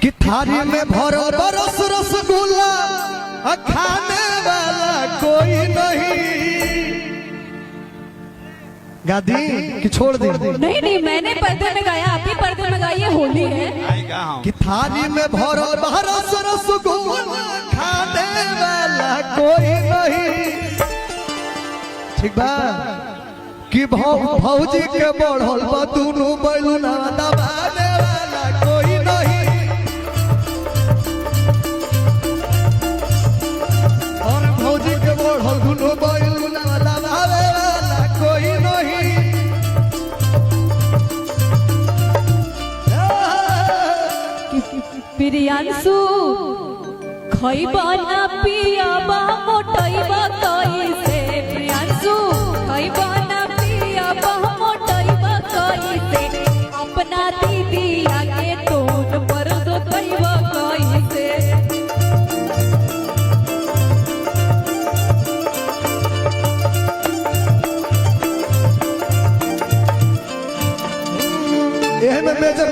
कि थारी में भरो बरस रसगुल्ला खाने वाला कोई नहीं। गादी कि छोड़ दी? नहीं नहीं, मैंने पर्दे में गाया, आप ही पर्दे में गाइए, होली है। कि थारी में भरो बरस रसगुल्ला खाने वाला कोई नहीं। ठीक बा कि भौजी के बढ़ल बा दुनू बैलून दबाने वाला कोई नहीं। और भौजी के बढ़ल दुनू बैलून दबाने वाला कोई नहीं। प्रियांशु खइबा ना पियाबा मोटइबा कइसे। प्रियांशु खइबा ना पियाबा मोटइबा कइसे। अपना दीदी आगे तोन पर दो कइबा कइसे। एह में मेजर